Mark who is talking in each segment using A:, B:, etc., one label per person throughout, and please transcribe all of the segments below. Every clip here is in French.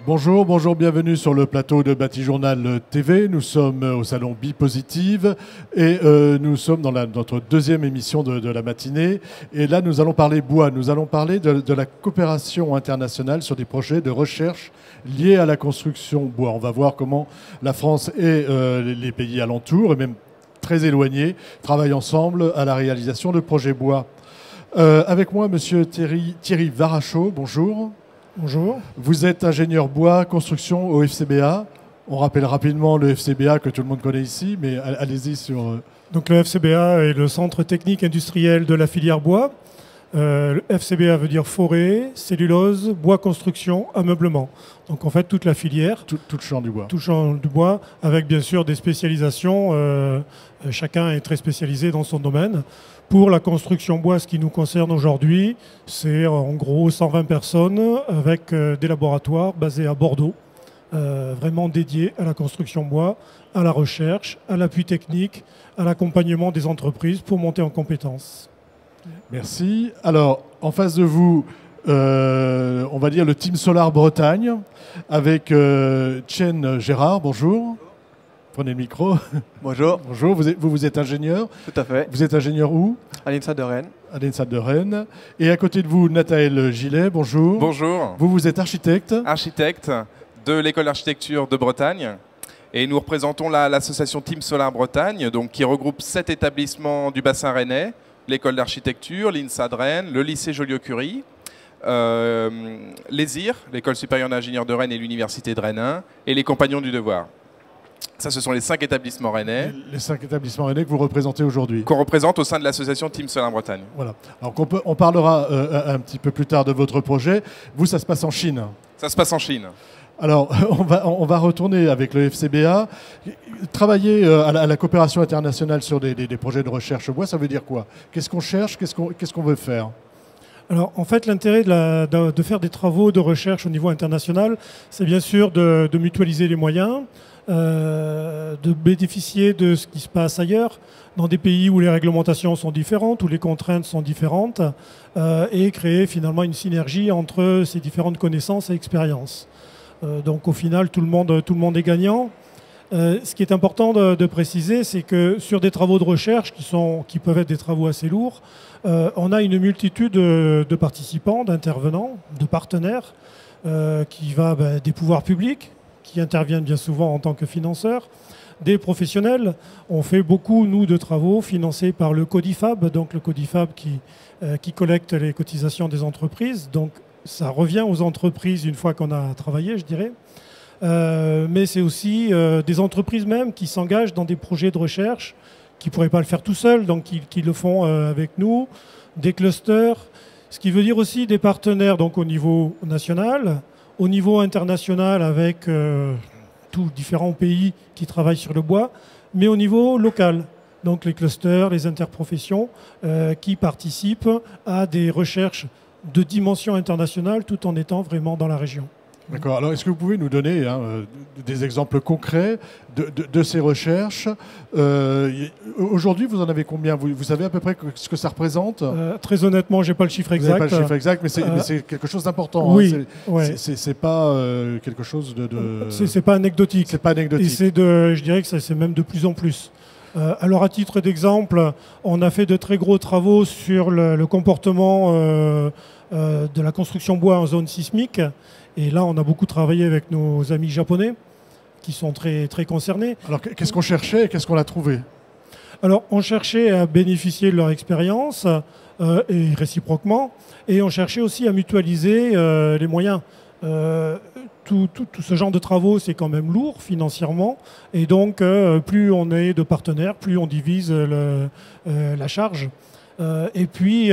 A: Bonjour, bonjour, bienvenue sur le plateau de Batijournal TV. Nous sommes au salon Bipositive et nous sommes dans notre deuxième émission de la matinée. Et là, nous allons parler bois. Nous allons parler de la coopération internationale sur des projets de recherche liés à la construction bois. On va voir comment la France et les pays alentours, et même très éloignés, travaillent ensemble à la réalisation de projets bois. Avec moi, monsieur Thierry Varachot, bonjour.
B: Bonjour.
A: Vous êtes ingénieur bois, construction au FCBA. On rappelle rapidement le FCBA que tout le monde connaît ici, mais allez-y sur...
B: Donc le FCBA est le Centre technique industriel de la filière bois. Le FCBA veut dire forêt, cellulose, bois construction, ameublement. Donc en fait toute la filière.
A: Tout le champ du bois.
B: Tout le champ du bois, avec bien sûr des spécialisations. Chacun est très spécialisé dans son domaine. Pour la construction bois, ce qui nous concerne aujourd'hui, c'est en gros 120 personnes avec des laboratoires basés à Bordeaux, vraiment dédiés à la construction bois, à la recherche, à l'appui technique, à l'accompagnement des entreprises pour monter en compétences.
A: Merci. Alors, en face de vous, on va dire le Team Solar Bretagne, avec Chen Gérard, bonjour. Prenez le micro.
C: Bonjour.
A: Bonjour, vous êtes ingénieur.
C: Tout à fait.
A: Vous êtes ingénieur où?
C: À l'INSA de Rennes.
A: À l'INSA de Rennes. Et à côté de vous, Nathaël Gillet, bonjour.
D: Bonjour.
A: Vous êtes architecte.
D: Architecte de l'école d'architecture de Bretagne. Et nous représentons l'association Team Solar Bretagne, donc, qui regroupe 7 établissements du bassin rennais, l'école d'architecture, l'INSA de Rennes, le lycée Joliot-Curie, l'ESIR, l'école supérieure d'ingénieurs de Rennes et l'université de Rennes 1, et les compagnons du devoir. Ça, ce sont les 5 établissements rennais.
A: Les 5 établissements rennais que vous représentez aujourd'hui.
D: Qu'on représente au sein de l'association Team Solar Bretagne.
A: Voilà. Alors on parlera un petit peu plus tard de votre projet. Vous, ça se passe en Chine.
D: Ça se passe en Chine.
A: Alors, on va retourner avec le FCBA. Travailler à la coopération internationale sur des projets de recherche bois, ça veut dire quoi? Qu'est-ce qu'on cherche? Qu'est-ce qu'on veut faire?
B: Alors, en fait, l'intérêt de faire des travaux de recherche au niveau international, c'est bien sûr de mutualiser les moyens, de bénéficier de ce qui se passe ailleurs, dans des pays où les réglementations sont différentes, où les contraintes sont différentes, et créer finalement une synergie entre ces différentes connaissances et expériences. Donc au final, tout le monde est gagnant. Ce qui est important de préciser, c'est que sur des travaux de recherche qui peuvent être des travaux assez lourds, on a une multitude de participants, d'intervenants, de partenaires, qui va des pouvoirs publics, qui interviennent bien souvent en tant que financeurs, des professionnels. On fait beaucoup, nous, de travaux financés par le Codifab, donc le Codifab qui collecte les cotisations des entreprises. Donc ça revient aux entreprises une fois qu'on a travaillé, je dirais. Mais c'est aussi des entreprises même qui s'engagent dans des projets de recherche, qui ne pourraient pas le faire tout seuls, donc qui le font avec nous, des clusters, ce qui veut dire aussi des partenaires donc, au niveau national, au niveau international avec tous différents pays qui travaillent sur le bois, mais au niveau local. Donc les clusters, les interprofessions qui participent à des recherches de dimension internationale tout en étant vraiment dans la région.
A: D'accord. Alors, est-ce que vous pouvez nous donner des exemples concrets de ces recherches? Aujourd'hui, vous en avez combien? Vous savez à peu près ce que ça représente?
B: Très honnêtement, je n'ai pas le chiffre exact.
A: Vous n'avez pas le chiffre exact, mais c'est quelque chose d'important.
B: Oui.
A: Hein. C'est pas quelque chose de...
B: C'est pas anecdotique.
A: C'est pas anecdotique.
B: Et je dirais que c'est même de plus en plus. Alors, à titre d'exemple, on a fait de très gros travaux sur le comportement de la construction bois en zone sismique. Et là, on a beaucoup travaillé avec nos amis japonais qui sont très, très concernés.
A: Alors, qu'est-ce qu'on cherchait et qu'est-ce qu'on a trouvé?
B: Alors, on cherchait à bénéficier de leur expérience et réciproquement. Et on cherchait aussi à mutualiser les moyens. Tout ce genre de travaux, c'est quand même lourd financièrement. Et donc, plus on est de partenaires, plus on divise la charge. Et puis,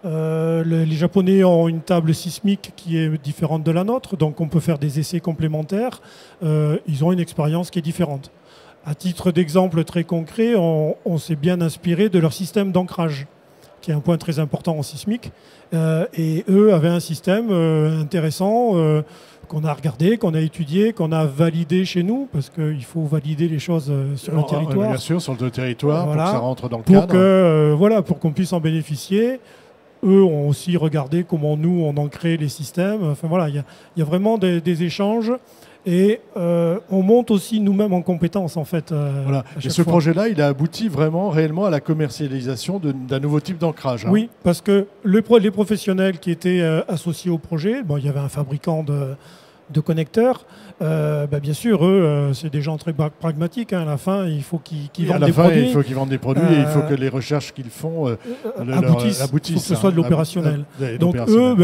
B: les Japonais ont une table sismique qui est différente de la nôtre, donc on peut faire des essais complémentaires. Ils ont une expérience qui est différente. À titre d'exemple très concret, on s'est bien inspiré de leur système d'ancrage, qui est un point très important en sismique. Et eux avaient un système intéressant qu'on a regardé, qu'on a étudié, qu'on a validé chez nous, parce qu'il faut valider les choses sur le territoire.
A: Bien sûr, sur le territoire,
B: voilà,
A: pour que ça rentre dans le cadre.
B: Pour qu'on puisse en bénéficier. eux ont aussi regardé comment nous, on ancrait les systèmes. Enfin voilà, il y a vraiment des échanges. Et on monte aussi nous-mêmes en compétences, en fait.
A: Voilà. Et ce projet-là, il a abouti vraiment, réellement à la commercialisation d'un nouveau type d'ancrage. Hein.
B: Oui, parce que les professionnels qui étaient associés au projet, bon, il y avait un fabricant de connecteurs. Bien sûr, eux, c'est des gens très pragmatiques. Hein. À la fin, il faut qu'ils vendent des produits.
A: Il faut qu'ils vendent des produits et il faut que les recherches qu'ils font aboutissent.
B: Il faut que ce soit de l'opérationnel. Donc eux,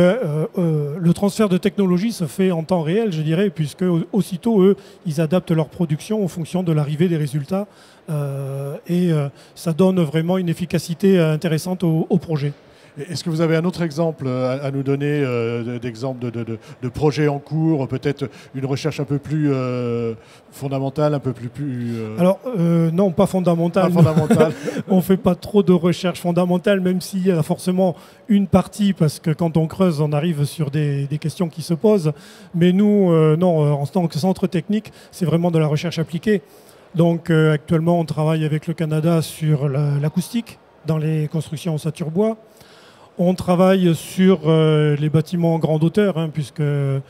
B: le transfert de technologie se fait en temps réel, je dirais, puisque aussitôt, eux, ils adaptent leur production en fonction de l'arrivée des résultats. Ça donne vraiment une efficacité intéressante au projet.
A: Est-ce que vous avez un autre exemple à nous donner, d'exemple de projet en cours, peut-être une recherche un peu plus fondamentale, un peu plus...
B: Alors, non, pas fondamentale.
A: Pas fondamentale.
B: On ne fait pas trop de recherche fondamentale, même s'il y a forcément une partie, parce que quand on creuse, on arrive sur des questions qui se posent. Mais nous, non, en tant que centre technique, c'est vraiment de la recherche appliquée. Donc, actuellement, on travaille avec le Canada sur l'acoustique dans les constructions ossature bois. On travaille sur les bâtiments en grande hauteur, hein, puisque de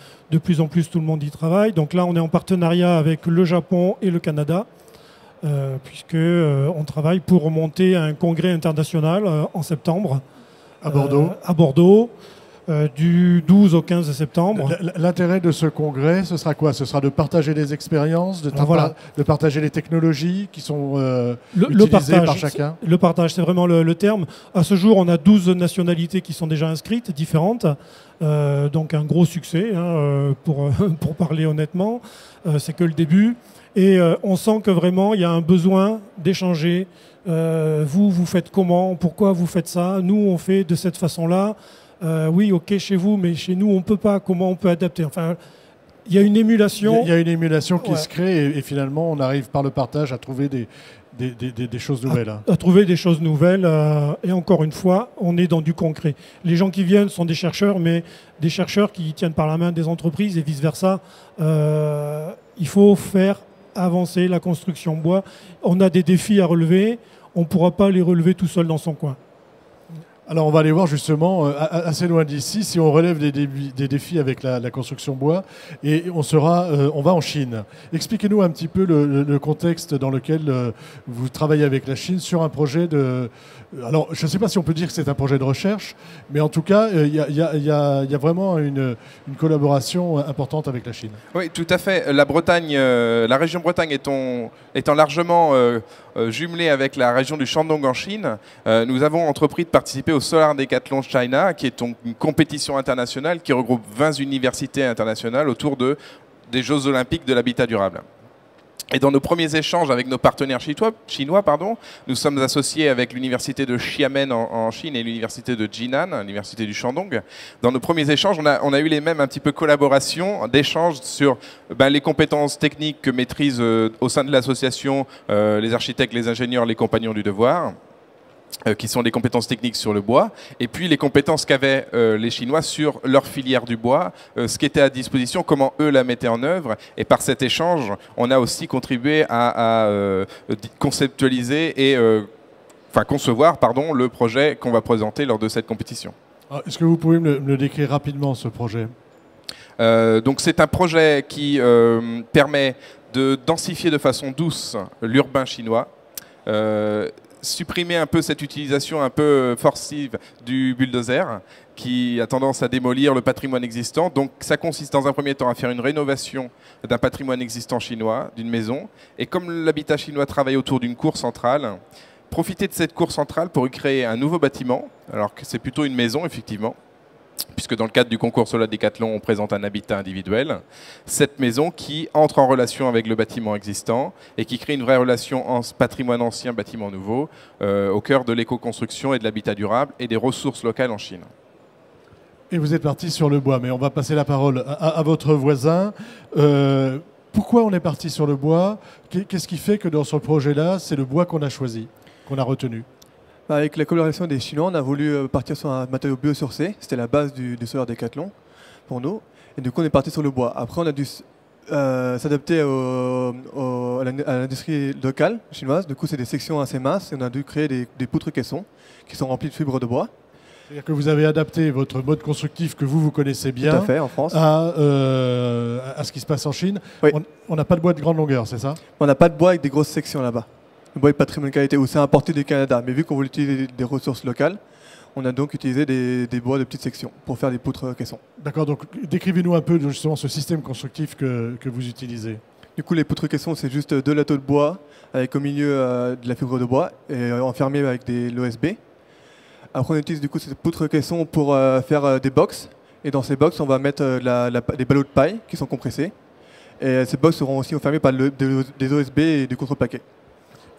B: plus en plus tout le monde y travaille. Donc là, on est en partenariat avec le Japon et le Canada, puisqu'on travaille pour monter un congrès international en septembre.
A: À Bordeaux.
B: À Bordeaux, du 12 au 15 septembre.
A: L'intérêt de ce congrès, ce sera quoi? Ce sera de partager les expériences, de partager les technologies qui sont utilisées par chacun.
B: Le partage, c'est vraiment le terme. À ce jour, on a 12 nationalités qui sont déjà inscrites, différentes. Donc un gros succès, hein, pour parler honnêtement. C'est que le début. Et on sent que vraiment, il y a un besoin d'échanger. Vous faites comment? Pourquoi vous faites ça? Nous, on fait de cette façon-là. Oui, ok, chez vous, mais chez nous, on ne peut pas. Comment on peut adapter? Enfin, il y a une émulation.
A: Il y a une émulation qui se crée et finalement, on arrive par le partage à trouver des choses nouvelles.
B: À trouver des choses nouvelles. Et encore une fois, on est dans du concret. Les gens qui viennent sont des chercheurs, mais des chercheurs qui tiennent par la main des entreprises et vice-versa. Il faut faire avancer la construction bois. On a des défis à relever. On ne pourra pas les relever tout seul dans son coin.
A: Alors on va aller voir justement assez loin d'ici si on relève des défis avec la construction bois et on va en Chine. Expliquez-nous un petit peu le contexte dans lequel vous travaillez avec la Chine sur un projet de... Alors je ne sais pas si on peut dire que c'est un projet de recherche, mais en tout cas il y a vraiment une collaboration importante avec la Chine.
D: Oui, tout à fait. La Bretagne, la région Bretagne étant largement jumelée avec la région du Shandong en Chine, nous avons entrepris de participer au Solar Decathlon China, qui est une compétition internationale qui regroupe 20 universités internationales autour des Jeux Olympiques de l'habitat durable. Et dans nos premiers échanges avec nos partenaires chinois, nous sommes associés avec l'université de Xiamen en Chine et l'université de Jinan, l'université du Shandong. Dans nos premiers échanges, on a eu les mêmes un petit peu collaborations, d'échanges sur les compétences techniques que maîtrisent au sein de l'association les architectes, les ingénieurs, les compagnons du devoir, qui sont des compétences techniques sur le bois, et puis les compétences qu'avaient les Chinois sur leur filière du bois, ce qui était à disposition, comment eux la mettaient en œuvre. Et par cet échange, on a aussi contribué à conceptualiser et concevoir le projet qu'on va présenter lors de cette compétition.
A: Est-ce que vous pouvez me le décrire rapidement, ce projet?
D: Donc c'est un projet qui permet de densifier de façon douce l'urbain chinois, supprimer un peu cette utilisation un peu forcive du bulldozer qui a tendance à démolir le patrimoine existant. Donc ça consiste dans un premier temps à faire une rénovation d'un patrimoine existant chinois, d'une maison. Et comme l'habitat chinois travaille autour d'une cour centrale, profiter de cette cour centrale pour y créer un nouveau bâtiment, alors que c'est plutôt une maison effectivement, puisque dans le cadre du concours Solar Decathlon, on présente un habitat individuel. Cette maison qui entre en relation avec le bâtiment existant et qui crée une vraie relation patrimoine ancien, bâtiment nouveau, au cœur de l'éco-construction et de l'habitat durable et des ressources locales en Chine.
A: Et vous êtes parti sur le bois, mais on va passer la parole à votre voisin. Pourquoi on est parti sur le bois? Qu'est-ce qui fait que dans ce projet-là, c'est le bois qu'on a choisi, qu'on a retenu?
C: Avec la collaboration des Chinois, on a voulu partir sur un matériau biosourcé. C'était la base du Solar Decathlon pour nous. Et du coup, on est parti sur le bois. Après, on a dû s'adapter à l'industrie locale chinoise. Du coup, c'est des sections assez minces. Et on a dû créer des poutres caissons qui sont remplies de fibres de bois.
A: C'est-à-dire que vous avez adapté votre mode constructif que vous connaissez bien
C: Tout à fait, en France.
A: à ce qui se passe en Chine.
C: Oui.
A: On n'a pas de bois de grande longueur, c'est ça?
C: On n'a pas de bois avec des grosses sections là-bas. Le bois est pas très bonne qualité, ou c'est importé du Canada. Mais vu qu'on veut utiliser des ressources locales, on a donc utilisé des bois de petites sections pour faire des poutres caissons.
A: D'accord, donc décrivez-nous un peu justement ce système constructif que vous utilisez.
C: Du coup, les poutres caissons, c'est juste 2 lateaux de bois avec au milieu de la fibre de bois et enfermés avec de l'OSB. Après, on utilise du coup ces poutres caissons pour faire des box. Et dans ces box, on va mettre des ballots de paille qui sont compressés. Et ces box seront aussi enfermés par des OSB et du contreplaqué.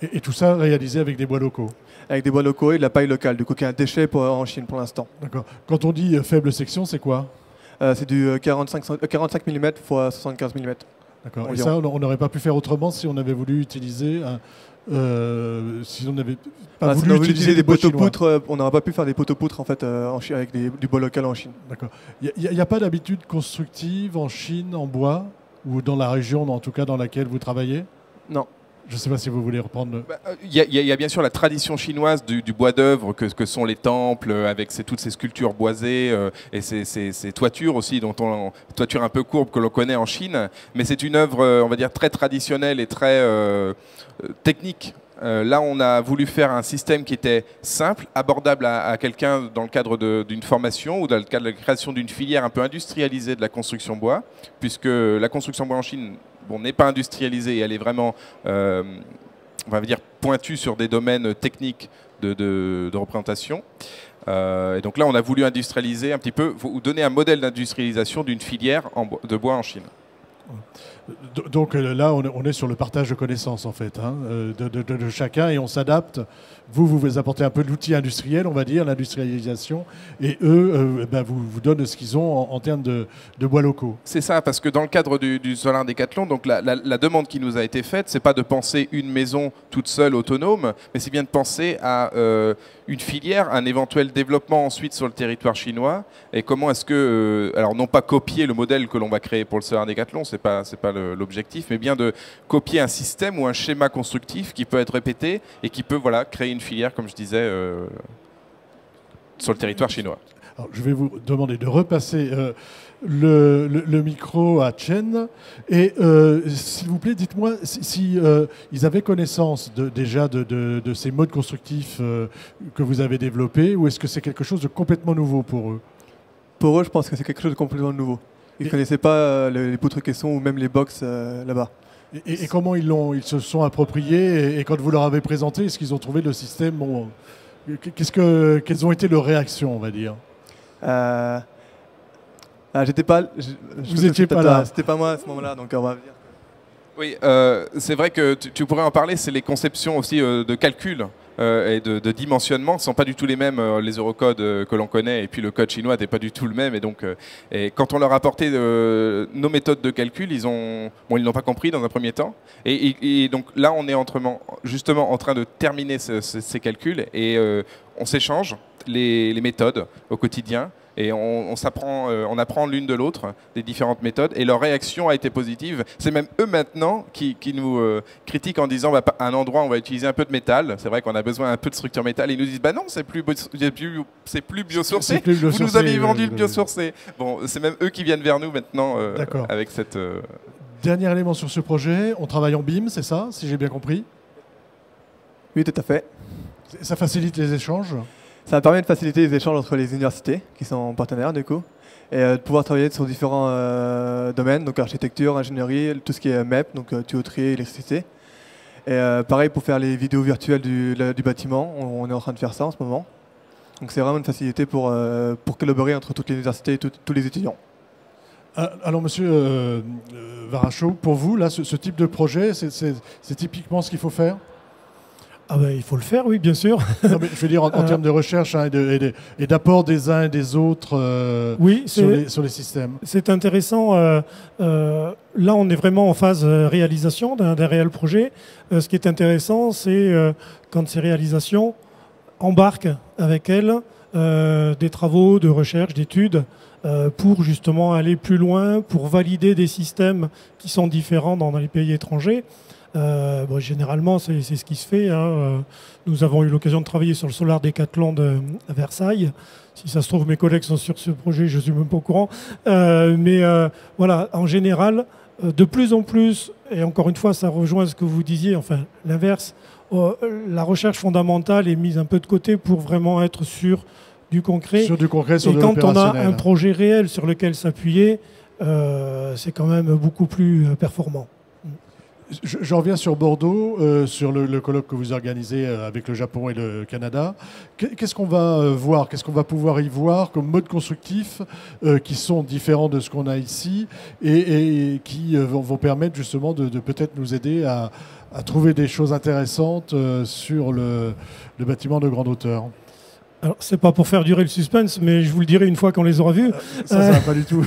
A: Et tout ça réalisé avec des bois locaux?
C: Avec des bois locaux et de la paille locale, du coup, qui est un déchet en Chine pour l'instant.
A: D'accord. Quand on dit faible section, c'est quoi?
C: C'est du 45 mm x 75 mm.
A: D'accord. Et
C: Environ.
A: ça, on n'aurait pas pu faire autrement si on avait voulu utiliser si on n'avait pas
C: Si
A: voulu
C: on veut
A: utiliser des bois
C: poteaux
A: chinois.
C: poutres, on n'aurait pas pu faire des poteaux poutres en fait, avec du bois local en Chine.
A: D'accord. Il n'y a pas d'habitude constructive en Chine en bois ou dans la région, en tout cas dans laquelle vous travaillez?
C: Non.
A: Je ne sais pas si vous voulez reprendre.
D: Il y a bien sûr la tradition chinoise du bois d'œuvre que sont les temples avec toutes ces sculptures boisées et ces toitures aussi, toitures un peu courbes que l'on connaît en Chine. Mais c'est une œuvre, on va dire, très traditionnelle et très technique. Là, on a voulu faire un système qui était simple, abordable à quelqu'un dans le cadre d'une formation ou dans le cadre de la création d'une filière un peu industrialisée de la construction bois, puisque la construction bois en Chine n'est pas industrialisée et elle est vraiment, on va dire, pointue sur des domaines techniques de représentation. Et donc là, on a voulu industrialiser un petit peu, ou donner un modèle d'industrialisation d'une filière de bois en Chine.
A: Donc là, on est sur le partage de connaissances, en fait, hein, de chacun, et on s'adapte. Vous apportez un peu de l'outil industriel, on va dire, l'industrialisation, et eux, vous donnent ce qu'ils ont en termes de bois locaux.
D: C'est ça, parce que dans le cadre du Solar Décathlon, donc la demande qui nous a été faite, c'est pas de penser une maison toute seule, autonome, mais c'est bien de penser à une filière, un éventuel développement ensuite sur le territoire chinois, et comment est-ce que, alors non pas copier le modèle que l'on va créer pour le Solar Décathlon, c'est pas l'objectif, mais bien de copier un système ou un schéma constructif qui peut être répété et qui peut créer une filière, comme je disais, sur le territoire chinois.
A: Alors, je vais vous demander de repasser le micro à Chen. Et s'il vous plaît, dites-moi si ils avaient connaissance déjà de ces modes constructifs que vous avez développés, ou est-ce que c'est quelque chose de complètement nouveau pour eux?
C: Pour eux, je pense que c'est quelque chose de complètement nouveau. Ils ne connaissaient pas les poutres caissons ou même les box là-bas.
A: Et comment ils se sont appropriés, et quand vous leur avez présenté, est-ce qu'ils ont trouvé le système quelles ont été leurs réactions, on va dire?
C: J'étais pas.
A: Vous n'étiez pas là.
C: C'était pas moi à ce moment-là, donc on va dire.
D: Oui, c'est vrai que tu pourrais en parler. C'est les conceptions aussi de calcul et de dimensionnement ne sont pas du tout les mêmes. Les eurocodes que l'on connaît et puis le code chinois n'est pas du tout le même. Et donc, quand on leur a apporté nos méthodes de calcul, ils n'ont pas compris dans un premier temps. Et donc là, on est justement en train de terminer ces calculs et on s'échange les méthodes au quotidien. Et on apprend l'une de l'autre des différentes méthodes. Et leur réaction a été positive. C'est même eux maintenant qui nous critiquent en disant à un endroit on va utiliser un peu de métal. C'est vrai qu'on a besoin un peu de structure métal. Et ils nous disent non, c'est plus biosourcé. Vous nous avez vendu le biosourcé. Bon, c'est même eux qui viennent vers nous maintenant avec cette.
A: Dernier élément sur ce projet, on travaille en BIM, c'est ça, si j'ai bien compris?
C: Oui, tout à fait.
A: Ça facilite les échanges?
C: Ça permet de faciliter les échanges entre les universités qui sont partenaires du coup, et de pouvoir travailler sur différents domaines, donc architecture, ingénierie, tout ce qui est MEP, donc tuyauterie, électricité. Et pareil pour faire les vidéos virtuelles du bâtiment, on est en train de faire ça en ce moment. Donc c'est vraiment une facilité pour collaborer entre toutes les universités et tous les étudiants.
A: Alors monsieur Varachot, pour vous, là, ce type de projet, c'est typiquement ce qu'il faut faire?
B: Ah ben, il faut le faire, oui, bien sûr.
A: Non, mais je veux dire en termes de recherche et d'apport des uns et des autres
B: oui,
A: sur les systèmes.
B: C'est intéressant. Là, on est vraiment en phase réalisation d'un réel projet. Ce qui est intéressant, c'est quand ces réalisations embarquent avec elles des travaux de recherche, d'études, pour justement aller plus loin, pour valider des systèmes qui sont différents dans les pays étrangers. Bon, généralement, c'est ce qui se fait. Hein. Nous avons eu l'occasion de travailler sur le Solar Décathlon à Versailles. Si ça se trouve, mes collègues sont sur ce projet, je ne suis même pas au courant. Mais voilà, en général, de plus en plus, et encore une fois, ça rejoint ce que vous disiez, enfin l'inverse, la recherche fondamentale est mise un peu de côté pour vraiment être sur du concret.
A: Sur du concret, sur
B: et
A: de
B: quand on a
A: l'opérationnel.
B: un projet réel sur lequel s'appuyer, c'est quand même beaucoup plus performant.
A: Je reviens sur Bordeaux, sur le colloque que vous organisez avec le Japon et le Canada. Qu'est-ce qu'on va voir? Qu'est-ce qu'on va pouvoir y voir comme mode constructif qui sont différents de ce qu'on a ici et qui vont permettre justement de peut-être nous aider à trouver des choses intéressantes sur le bâtiment de grande hauteur?
B: Alors, c'est pas pour faire durer le suspense, mais je vous le dirai une fois qu'on les aura vus.
A: Ça va pas du tout.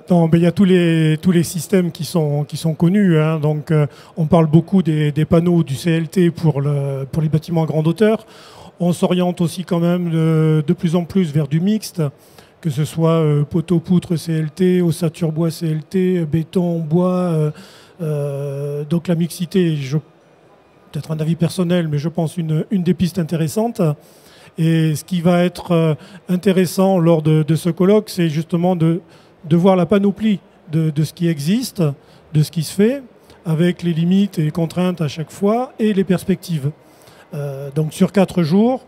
B: Non, mais il y a tous les systèmes qui sont connus. Hein. Donc, on parle beaucoup des panneaux du CLT pour les bâtiments à grande hauteur. On s'oriente aussi quand même de plus en plus vers du mixte, que ce soit poteau-poutre CLT, ossature bois CLT, béton, bois. Donc, la mixité, peut-être un avis personnel, mais je pense une des pistes intéressantes. Et ce qui va être intéressant lors de ce colloque, c'est justement de voir la panoplie de ce qui existe, de ce qui se fait, avec les limites et les contraintes à chaque fois, et les perspectives. Donc sur 4 jours,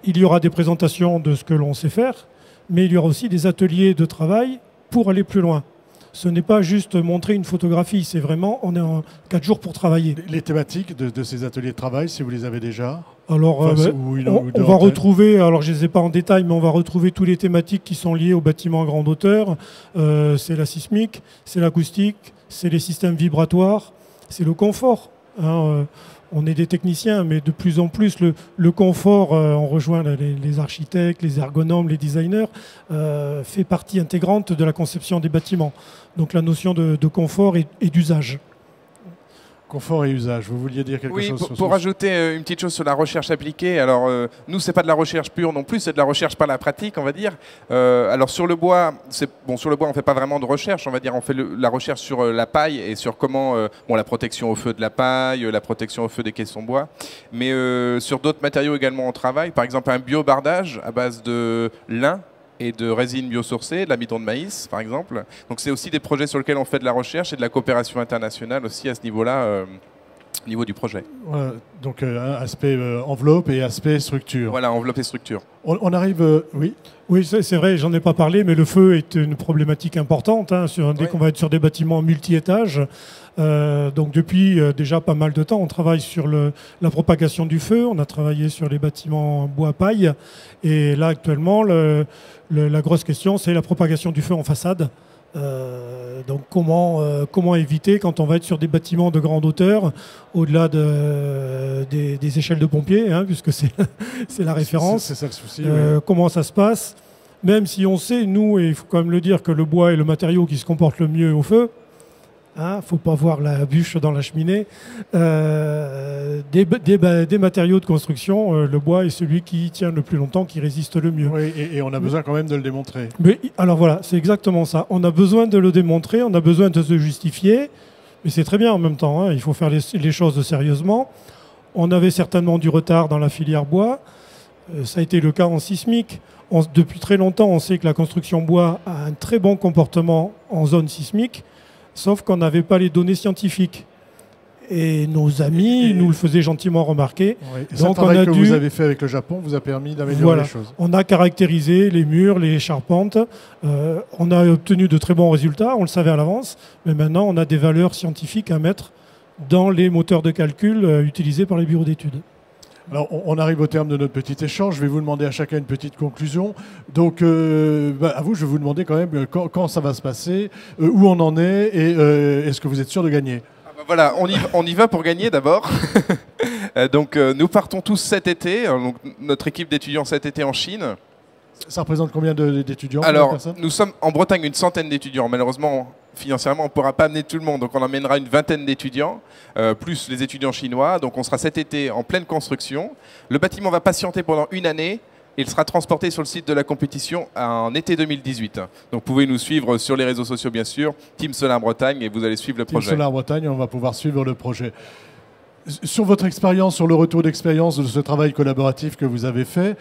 B: il y aura des présentations de ce que l'on sait faire, mais il y aura aussi des ateliers de travail pour aller plus loin. Ce n'est pas juste montrer une photographie, c'est vraiment, on est en 4 jours pour travailler.
A: Les thématiques de ces ateliers de travail, si vous les avez déjà?
B: Alors, on va retrouver, alors je ne les ai pas en détail, mais on va retrouver toutes les thématiques qui sont liées au bâtiment à grande hauteur. C'est la sismique, c'est l'acoustique, c'est les systèmes vibratoires, c'est le confort. Hein, on est des techniciens, mais de plus en plus, le confort, on rejoint les architectes, les ergonomes, les designers, fait partie intégrante de la conception des bâtiments. Donc la notion de confort et d'usage.
A: Confort et usage, vous vouliez dire quelque chose?
D: Pour rajouter une petite chose sur la recherche appliquée, alors nous, c'est pas de la recherche pure non plus, c'est de la recherche par la pratique, on va dire. Alors sur le bois, sur le bois, on fait pas vraiment de recherche, on va dire, on fait la recherche sur la paille et sur comment, la protection au feu de la paille, la protection au feu des caissons bois, mais sur d'autres matériaux également on travaille, par exemple un biobardage à base de lin et de résine biosourcée, de l'amidon de maïs par exemple. Donc c'est aussi des projets sur lesquels on fait de la recherche et de la coopération internationale aussi à ce niveau-là, au niveau du projet.
A: Donc aspect enveloppe et aspect structure.
D: Voilà, enveloppe et structure.
A: On arrive, oui.
B: Oui, c'est vrai, j'en ai pas parlé, mais le feu est une problématique importante hein, dès qu'on va être sur des bâtiments multi-étages. Donc depuis déjà pas mal de temps, on travaille sur la propagation du feu, on a travaillé sur les bâtiments bois-paille, et là actuellement, la grosse question, c'est la propagation du feu en façade. Donc comment éviter quand on va être sur des bâtiments de grande hauteur, au-delà des échelles de pompiers, hein, puisque c'est la référence.
A: C'est ça le souci.
B: Comment ça se passe, même si on sait, nous, et il faut quand même le dire, que le bois est le matériau qui se comporte le mieux au feu. Hein, faut pas voir la bûche dans la cheminée. Des matériaux de construction, le bois est celui qui tient le plus longtemps, qui résiste le mieux.
A: Oui, et on a besoin quand même de le démontrer.
B: Mais, alors voilà, c'est exactement ça. On a besoin de le démontrer, on a besoin de se justifier, mais c'est très bien en même temps. Hein, il faut faire les choses sérieusement. On avait certainement du retard dans la filière bois. Ça a été le cas en sismique. Depuis très longtemps, on sait que la construction bois a un très bon comportement en zone sismique, sauf qu'on n'avait pas les données scientifiques. Et nos amis nous le faisaient gentiment remarquer.
A: Oui. Et donc, que vous avez fait avec le Japon vous a permis d'améliorer les choses.
B: On a caractérisé les murs, les charpentes. On a obtenu de très bons résultats, on le savait à l'avance. Mais maintenant, on a des valeurs scientifiques à mettre dans les moteurs de calcul utilisés par les bureaux d'études.
A: Alors, on arrive au terme de notre petit échange. Je vais vous demander à chacun une petite conclusion. Donc, à vous, je vais vous demander quand même quand ça va se passer, où on en est et est-ce que vous êtes sûr de gagner?
D: Voilà, on y va pour gagner d'abord. Donc, nous partons tous cet été. Donc, notre équipe d'étudiants cet été en Chine.
A: Ça représente combien d'étudiants?
D: Alors, nous sommes en Bretagne une centaine d'étudiants. Malheureusement, financièrement, on ne pourra pas amener tout le monde. Donc, on emmènera une vingtaine d'étudiants, plus les étudiants chinois. Donc, on sera cet été en pleine construction. Le bâtiment va patienter pendant une année Il sera transporté sur le site de la compétition en été 2018. Donc vous pouvez nous suivre sur les réseaux sociaux bien sûr, Team Solar Bretagne, et vous allez suivre le projet.
A: Team Solar Bretagne, on va pouvoir suivre le projet. Sur votre expérience, sur le retour d'expérience de ce travail collaboratif que vous avez fait,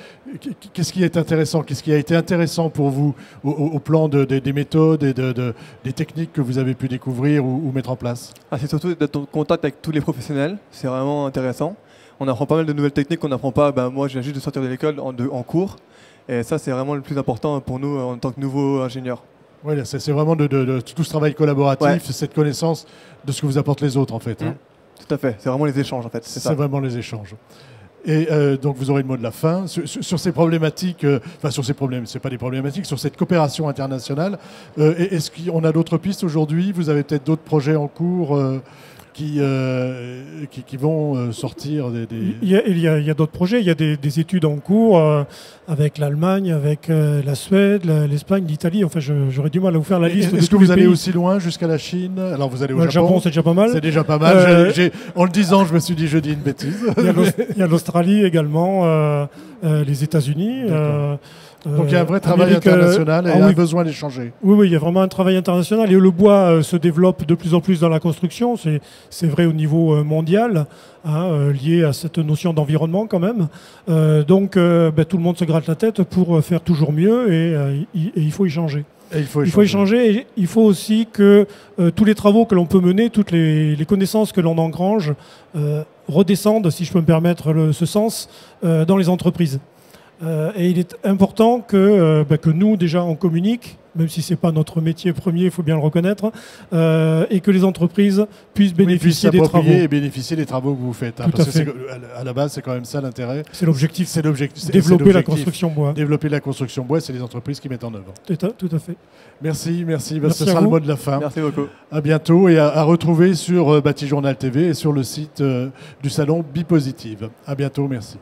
A: qu'est-ce qui est intéressant? Qu'est-ce qui a été intéressant pour vous au plan des méthodes et des techniques que vous avez pu découvrir ou mettre en place?
C: C'est surtout d'être en contact avec tous les professionnels, c'est vraiment intéressant. On apprend pas mal de nouvelles techniques qu'on n'apprend pas. Moi, je viens juste de sortir de l'école en cours. Et ça, c'est vraiment le plus important pour nous en tant que nouveaux ingénieurs.
A: Oui, c'est vraiment de tout ce travail collaboratif, cette connaissance de ce que vous apportent les autres, en fait. Hein.
C: Tout à fait, c'est vraiment les échanges en fait.
A: C'est vraiment les échanges. Et donc vous aurez le mot de la fin. Sur ces problématiques, sur ces problèmes, c'est pas des problématiques, sur cette coopération internationale, est-ce qu'on a d'autres pistes aujourd'hui? Vous avez peut-être d'autres projets en cours qui vont sortir
B: Il y a d'autres projets, il y a des études en cours avec l'Allemagne, avec la Suède, l'Espagne, l'Italie. Enfin, j'aurais du mal à vous faire la liste.
A: Est-ce que vous allez aussi loin jusqu'à la Chine? Alors vous allez au Japon,
B: c'est déjà pas mal.
A: C'est déjà pas mal. En le disant, je me suis dit, je dis une bêtise.
B: Il y a l'Australie également, les États-Unis.
A: Donc il y a un vrai travail international et un besoin d'échanger.
B: Oui, il y a vraiment un travail international et le bois se développe de plus en plus dans la construction. C'est vrai au niveau mondial, lié à cette notion d'environnement quand même. Donc tout le monde se gratte la tête pour faire toujours mieux et il faut y changer. Il faut échanger et il faut aussi que tous les travaux que l'on peut mener, toutes les connaissances que l'on engrange redescendent, si je peux me permettre ce sens, dans les entreprises. Et il est important que nous, déjà, on communique, même si ce n'est pas notre métier premier, il faut bien le reconnaître, et que les entreprises puissent bénéficier des travaux.
A: Et bénéficier des travaux que vous faites. Parce que à la base, c'est quand même ça l'intérêt.
B: C'est l'objectif. Développer la construction bois.
A: Développer la construction bois, c'est les entreprises qui mettent en œuvre.
B: Tout à fait.
A: Merci. Ce sera le mot de la fin.
C: Merci beaucoup.
A: À bientôt et à retrouver sur Batijournal TV et sur le site du salon Bipositive. À bientôt, merci.